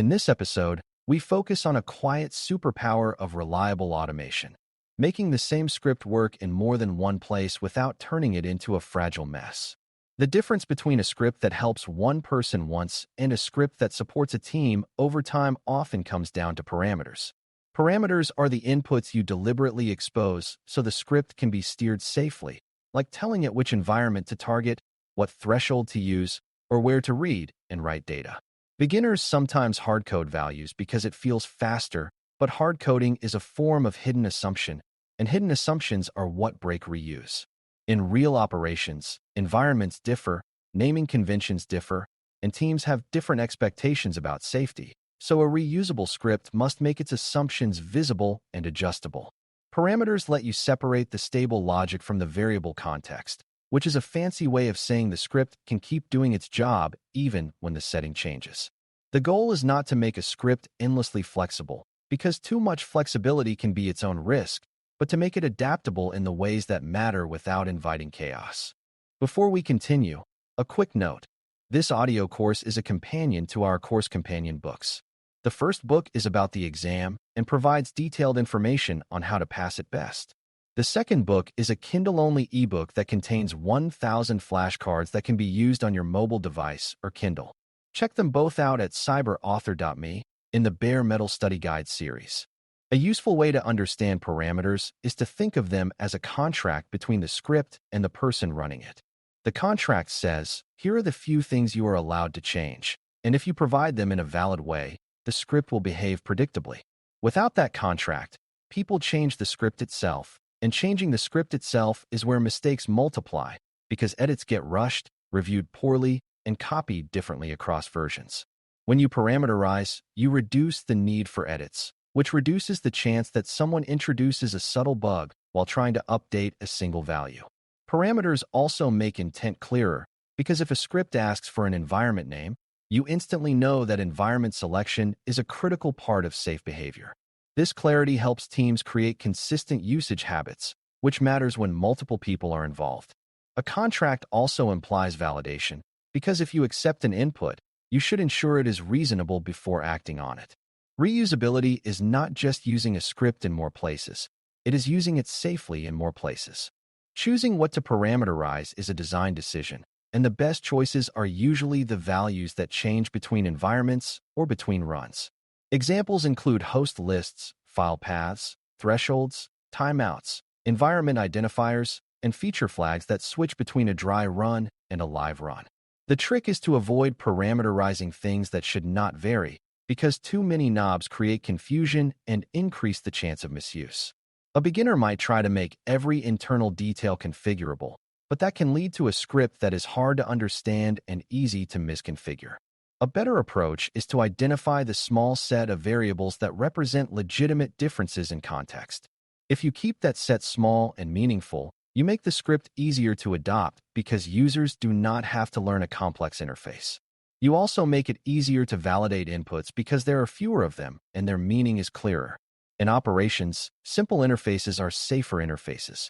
In this episode, we focus on a quiet superpower of reliable automation, making the same script work in more than one place without turning it into a fragile mess. The difference between a script that helps one person once and a script that supports a team over time often comes down to parameters. Parameters are the inputs you deliberately expose so the script can be steered safely, like telling it which environment to target, what threshold to use, or where to read and write data. Beginners sometimes hardcode values because it feels faster, but hardcoding is a form of hidden assumption, and hidden assumptions are what break reuse. In real operations, environments differ, naming conventions differ, and teams have different expectations about safety, so a reusable script must make its assumptions visible and adjustable. Parameters let you separate the stable logic from the variable context, which is a fancy way of saying the script can keep doing its job even when the setting changes. The goal is not to make a script endlessly flexible, because too much flexibility can be its own risk, but to make it adaptable in the ways that matter without inviting chaos. Before we continue, a quick note. This audio course is a companion to our course companion books. The first book is about the exam and provides detailed information on how to pass it best. The second book is a Kindle-only ebook that contains 1,000 flashcards that can be used on your mobile device or Kindle. Check them both out at cyber.author.me in the Bare Metal Study Guide series. A useful way to understand parameters is to think of them as a contract between the script and the person running it. The contract says, here are the few things you are allowed to change, and if you provide them in a valid way, the script will behave predictably. Without that contract, people change the script itself, and changing the script itself is where mistakes multiply because edits get rushed, reviewed poorly, and copied differently across versions. When you parameterize, you reduce the need for edits, which reduces the chance that someone introduces a subtle bug while trying to update a single value. Parameters also make intent clearer because if a script asks for an environment name, you instantly know that environment selection is a critical part of safe behavior. This clarity helps teams create consistent usage habits, which matters when multiple people are involved. A contract also implies validation, because if you accept an input, you should ensure it is reasonable before acting on it. Reusability is not just using a script in more places, it is using it safely in more places. Choosing what to parameterize is a design decision, and the best choices are usually the values that change between environments or between runs. Examples include host lists, file paths, thresholds, timeouts, environment identifiers, and feature flags that switch between a dry run and a live run. The trick is to avoid parameterizing things that should not vary, because too many knobs create confusion and increase the chance of misuse. A beginner might try to make every internal detail configurable, but that can lead to a script that is hard to understand and easy to misconfigure. A better approach is to identify the small set of variables that represent legitimate differences in context. If you keep that set small and meaningful, you make the script easier to adopt because users do not have to learn a complex interface. You also make it easier to validate inputs because there are fewer of them and their meaning is clearer. In operations, simple interfaces are safer interfaces.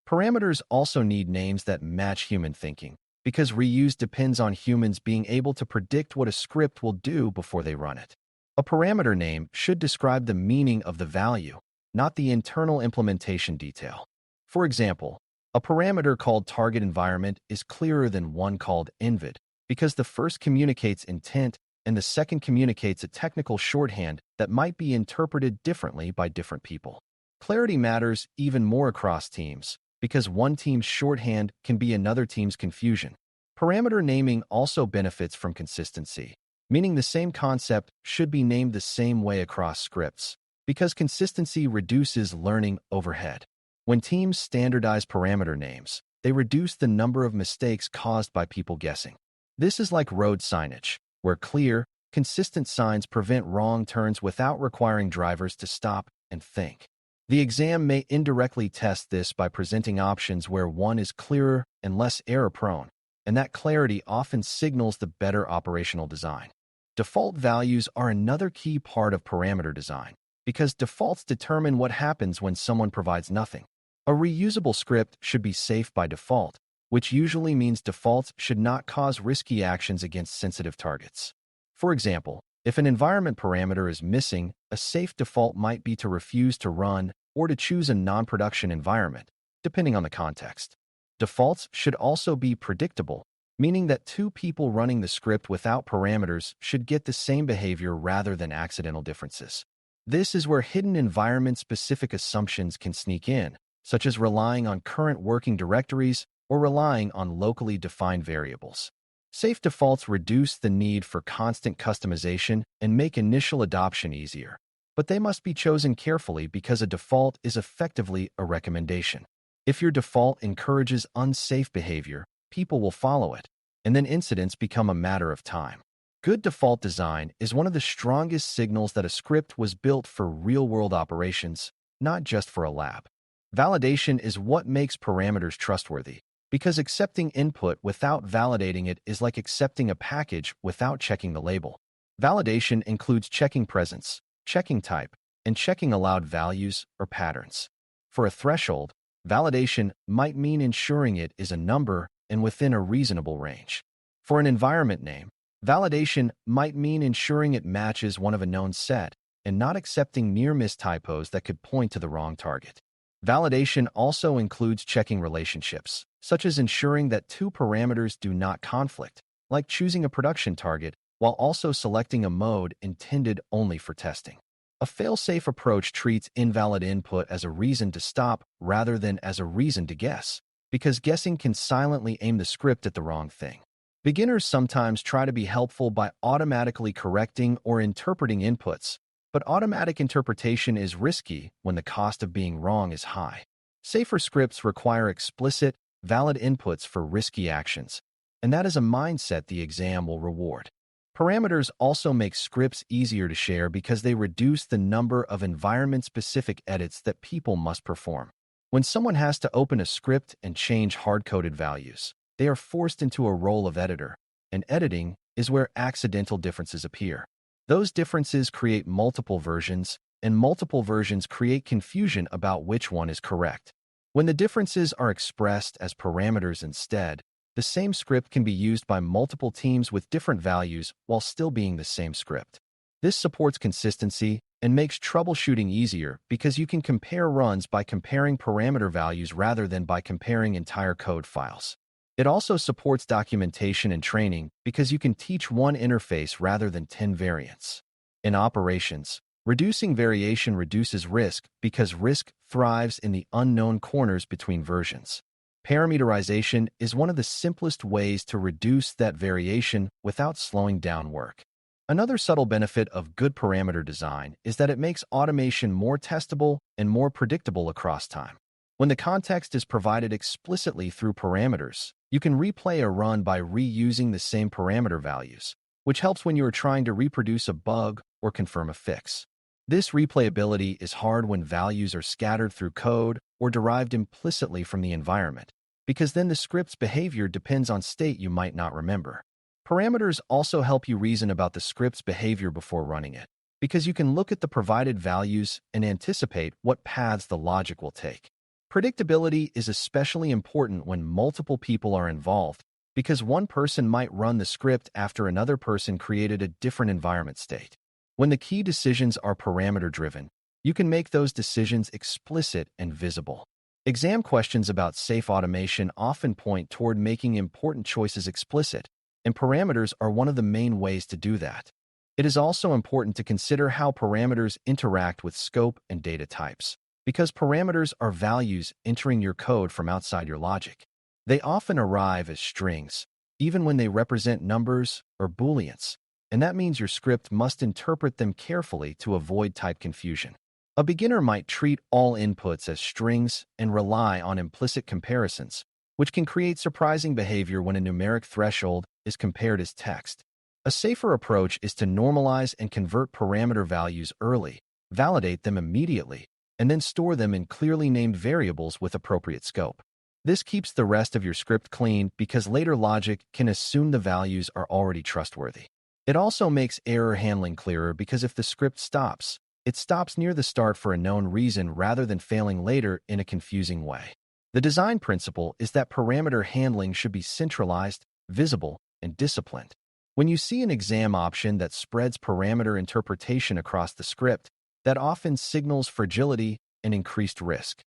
Parameters also need names that match human thinking, because reuse depends on humans being able to predict what a script will do before they run it. A parameter name should describe the meaning of the value, not the internal implementation detail. For example, a parameter called target environment is clearer than one called invid, because the first communicates intent and the second communicates a technical shorthand that might be interpreted differently by different people. Clarity matters even more across teams, because one team's shorthand can be another team's confusion. Parameter naming also benefits from consistency, meaning the same concept should be named the same way across scripts, because consistency reduces learning overhead. When teams standardize parameter names, they reduce the number of mistakes caused by people guessing. This is like road signage, where clear, consistent signs prevent wrong turns without requiring drivers to stop and think. The exam may indirectly test this by presenting options where one is clearer and less error-prone, and that clarity often signals the better operational design. Default values are another key part of parameter design, because defaults determine what happens when someone provides nothing. A reusable script should be safe by default, which usually means defaults should not cause risky actions against sensitive targets. For example, If an environment parameter is missing, a safe default might be to refuse to run or to choose a non-production environment, depending on the context. Defaults should also be predictable, meaning that two people running the script without parameters should get the same behavior rather than accidental differences. This is where hidden environment-specific assumptions can sneak in, such as relying on current working directories or relying on locally defined variables. Safe defaults reduce the need for constant customization and make initial adoption easier, but they must be chosen carefully because a default is effectively a recommendation. If your default encourages unsafe behavior, people will follow it, and then incidents become a matter of time. Good default design is one of the strongest signals that a script was built for real-world operations, not just for a lab. Validation is what makes parameters trustworthy, because accepting input without validating it is like accepting a package without checking the label. Validation includes checking presence, checking type, and checking allowed values or patterns. For a threshold, validation might mean ensuring it is a number and within a reasonable range. For an environment name, validation might mean ensuring it matches one of a known set and not accepting near-miss typos that could point to the wrong target. Validation also includes checking relationships, such as ensuring that two parameters do not conflict, like choosing a production target while also selecting a mode intended only for testing. A fail-safe approach treats invalid input as a reason to stop rather than as a reason to guess, because guessing can silently aim the script at the wrong thing. Beginners sometimes try to be helpful by automatically correcting or interpreting inputs, but automatic interpretation is risky when the cost of being wrong is high. Safer scripts require explicit, valid inputs for risky actions, and that is a mindset the exam will reward. Parameters also make scripts easier to share because they reduce the number of environment-specific edits that people must perform. When someone has to open a script and change hard-coded values, they are forced into a role of editor, and editing is where accidental differences appear. Those differences create multiple versions, and multiple versions create confusion about which one is correct. When the differences are expressed as parameters instead, the same script can be used by multiple teams with different values while still being the same script. This supports consistency and makes troubleshooting easier because you can compare runs by comparing parameter values rather than by comparing entire code files. It also supports documentation and training because you can teach one interface rather than 10 variants. In operations, reducing variation reduces risk because risk thrives in the unknown corners between versions. Parameterization is one of the simplest ways to reduce that variation without slowing down work. Another subtle benefit of good parameter design is that it makes automation more testable and more predictable across time. When the context is provided explicitly through parameters, you can replay a run by reusing the same parameter values, which helps when you are trying to reproduce a bug or confirm a fix. This replayability is hard when values are scattered through code or derived implicitly from the environment, because then the script's behavior depends on state you might not remember. Parameters also help you reason about the script's behavior before running it, because you can look at the provided values and anticipate what paths the logic will take. Predictability is especially important when multiple people are involved, because one person might run the script after another person created a different environment state. When the key decisions are parameter-driven, you can make those decisions explicit and visible. Exam questions about safe automation often point toward making important choices explicit, and parameters are one of the main ways to do that. It is also important to consider how parameters interact with scope and data types, because parameters are values entering your code from outside your logic. They often arrive as strings, even when they represent numbers or booleans, and that means your script must interpret them carefully to avoid type confusion. A beginner might treat all inputs as strings and rely on implicit comparisons, which can create surprising behavior when a numeric threshold is compared as text. A safer approach is to normalize and convert parameter values early, validate them immediately, and then store them in clearly named variables with appropriate scope. This keeps the rest of your script clean because later logic can assume the values are already trustworthy. It also makes error handling clearer because if the script stops, it stops near the start for a known reason rather than failing later in a confusing way. The design principle is that parameter handling should be centralized, visible, and disciplined. When you see an exam option that spreads parameter interpretation across the script, that often signals fragility and increased risk.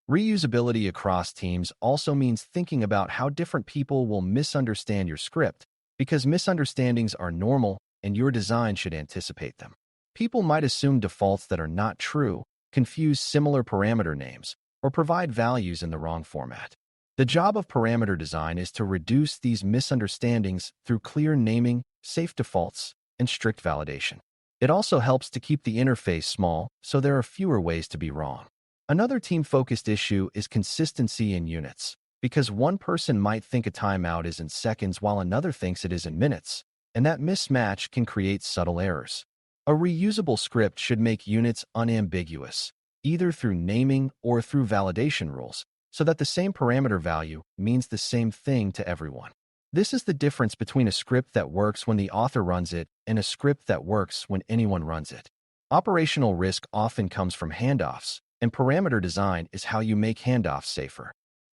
Reusability across teams also means thinking about how different people will misunderstand your script, because misunderstandings are normal and your design should anticipate them. People might assume defaults that are not true, confuse similar parameter names, or provide values in the wrong format. The job of parameter design is to reduce these misunderstandings through clear naming, safe defaults, and strict validation. It also helps to keep the interface small, so there are fewer ways to be wrong. Another team-focused issue is consistency in units, because one person might think a timeout is in seconds while another thinks it is in minutes, and that mismatch can create subtle errors. A reusable script should make units unambiguous, either through naming or through validation rules, so that the same parameter value means the same thing to everyone. This is the difference between a script that works when the author runs it and a script that works when anyone runs it. Operational risk often comes from handoffs, and parameter design is how you make handoffs safer.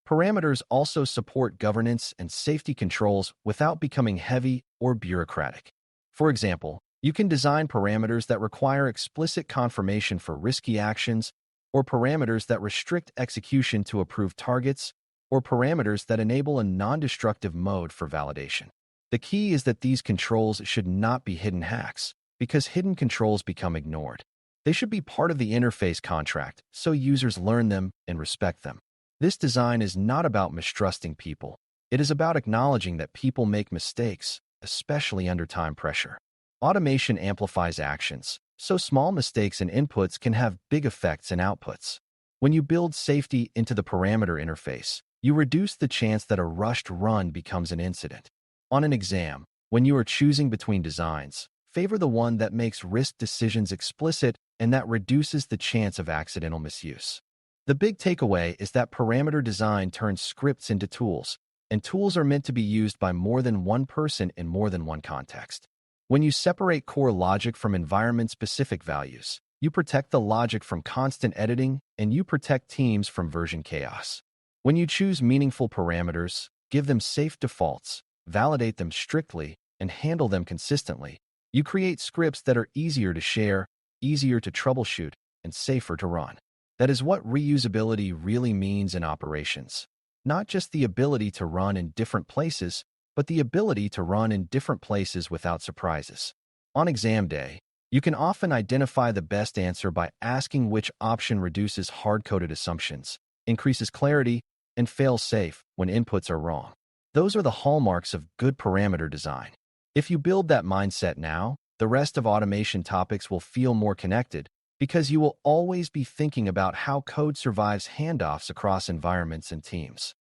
Parameters also support governance and safety controls without becoming heavy or bureaucratic. For example, you can design parameters that require explicit confirmation for risky actions, or parameters that restrict execution to approved targets, or parameters that enable a non-destructive mode for validation. The key is that these controls should not be hidden hacks, because hidden controls become ignored. They should be part of the interface contract, so users learn them and respect them. This design is not about mistrusting people. It is about acknowledging that people make mistakes, especially under time pressure. Automation amplifies actions, so small mistakes in inputs can have big effects in outputs. When you build safety into the parameter interface, you reduce the chance that a rushed run becomes an incident. On an exam, when you are choosing between designs, favor the one that makes risk decisions explicit and that reduces the chance of accidental misuse. The big takeaway is that parameter design turns scripts into tools, and tools are meant to be used by more than one person in more than one context. When you separate core logic from environment-specific values, you protect the logic from constant editing, and you protect teams from version chaos. When you choose meaningful parameters, give them safe defaults, validate them strictly, and handle them consistently, you create scripts that are easier to share, easier to troubleshoot, and safer to run. That is what reusability really means in operations. Not just the ability to run in different places, but the ability to run in different places without surprises. On exam day, you can often identify the best answer by asking which option reduces hard-coded assumptions, increases clarity, and fails safe when inputs are wrong. Those are the hallmarks of good parameter design. If you build that mindset now, the rest of automation topics will feel more connected, because you will always be thinking about how code survives handoffs across environments and teams.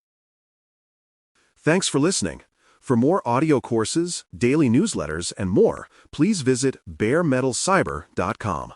Thanks for listening. For more audio courses, daily newsletters, and more, please visit DailyCyber.News.